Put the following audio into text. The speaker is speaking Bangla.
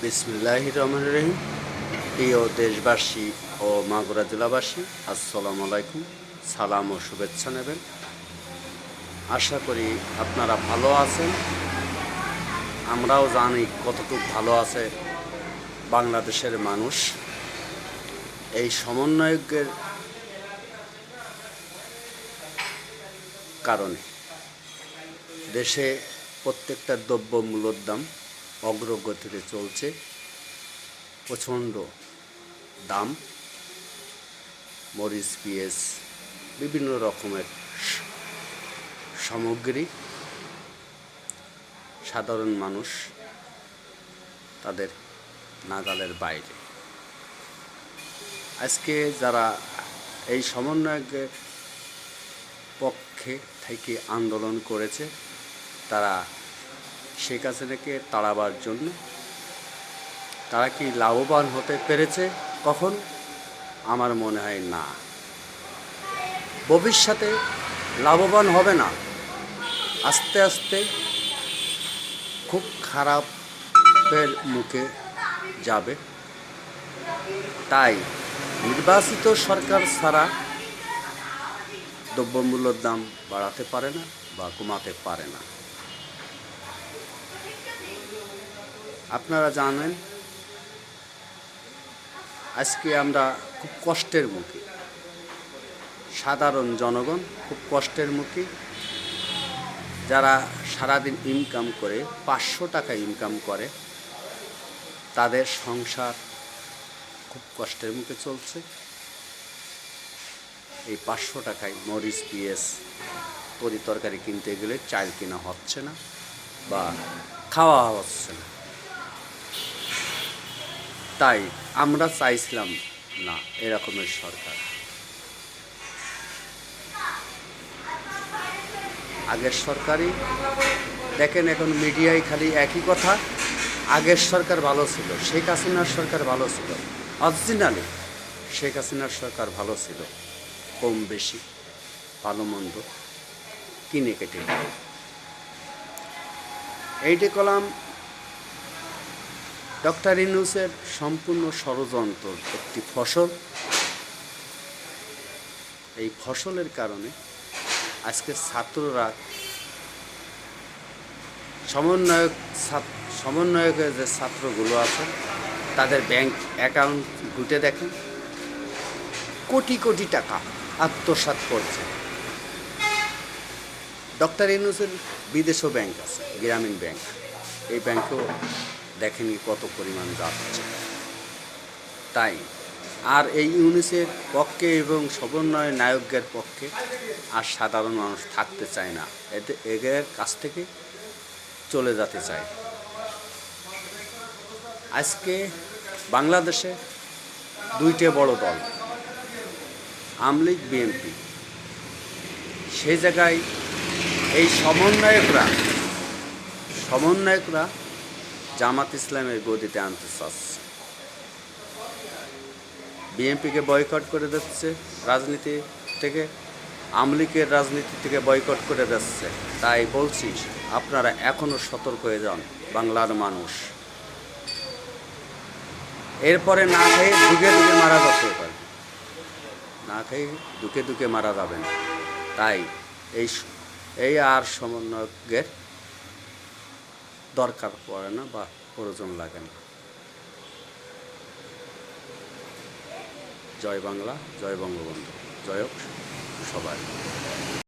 বিসমিল্লাহির রহমানির রহিম। প্রিয় দেশবাসী ও মাগুরা জেলাবাসী, আসসালামু আলাইকুম। সালাম ও শুভেচ্ছা নেবেন। আশা করি আপনারা ভালো আছেন। আমরাও জানি কতটুকু ভালো আছে বাংলাদেশের মানুষ। এই সমন্বয়কের কারণে দেশে প্রত্যেকটা দ্রব্যমূল্যের দাম অগ্রগতিতে চলছে। প্রচণ্ড দাম, মরিচ, পেঁয়াজ, বিভিন্ন রকমের সামগ্রী সাধারণ মানুষ তাদের নাগালের বাইরে। আজকে যারা এই সমন্বয়কের পক্ষে থেকে আন্দোলন করেছে, তারা শেখ হাসিনাকে তাড়াবার জন্য তারা কি লাভবান হতে পেরেছে কখন? আমার মনে হয় না। ভবিষ্যতে লাভবান হবে না, আস্তে আস্তে খুব খারাপের মুখে যাবে। তাই নির্বাচিত সরকার ছাড়া দ্রব্যমূল্যের দাম বাড়াতে পারে না বা কমাতে পারে না। আপনারা জানেন আজকে আমরা খুব কষ্টের মুখে, সাধারণ জনগণ খুব কষ্টের মুখে। যারা সারাদিন ইনকাম করে 500 টাকা ইনকাম করে, তাদের সংসার খুব কষ্টের মুখে চলছে। এই 500 টাকায় মরিচ, পেঁয়াজ, তরকারি কিনতে গেলে চাল কেনা হচ্ছে না বা খাওয়া হচ্ছে না। তাই আমরা চাইছিলাম না এরকমের সরকার। আগের সরকারই দেখেন, এখন মিডিয়ায় খালি একই কথা, আগের সরকার ভালো ছিল, শেখ হাসিনার সরকার ভালো ছিল। অরিজিনালি শেখ হাসিনার সরকার ভালো ছিল, কম বেশি ভালো মন্দ কিনে কেটে। এইটি কলাম ডক্টর ইউনূসের সম্পূর্ণ ষড়যন্ত্র একটি ফসল। এই ফসলের কারণে আজকে ছাত্ররা সমন্বয়কের যে ছাত্রগুলো আছে, তাদের ব্যাংক অ্যাকাউন্ট ঘুটে দেখেন, কোটি কোটি টাকা আত্মসাৎ করছে। ডক্টর ইউনূসের বিদেশও ব্যাংক আছে, গ্রামীণ ব্যাংক। এই ব্যাংকেও দেখেনি কত পরিমাণ যাচ্ছে। তাই আর এই ইউনূসের পক্ষে এবং সমন্বয় নায়কের পক্ষে আর সাধারণ মানুষ থাকতে চায় না, এদের কাছ থেকে চলে যেতে চায়। আজকে বাংলাদেশে দুইটা বড় দল, আওয়ামী লীগ, বিএনপি। সেই জায়গায় এই সমন্বয়করা জামাত ইসলামের গদিতে আনতে চাচ্ছে, বিএনপিকে বয়কট করে দিচ্ছে রাজনীতি থেকে, আওয়ামী লীগের রাজনীতি থেকে বয়কট করে দিচ্ছে। তাই বলছি, আপনারা এখনও সতর্ক হয়ে যান বাংলার মানুষ। এরপরে না খেয়ে দুকে দুকে মারা যেতে পারে, না খেয়ে দুকে দুকে মারা যাবে না। তাই এই আর সমন্বয়কের দরকার পড়ে না বা প্রয়োজন লাগে না। জয় বাংলা, জয় বঙ্গবন্ধু, জয় হোক সবাই।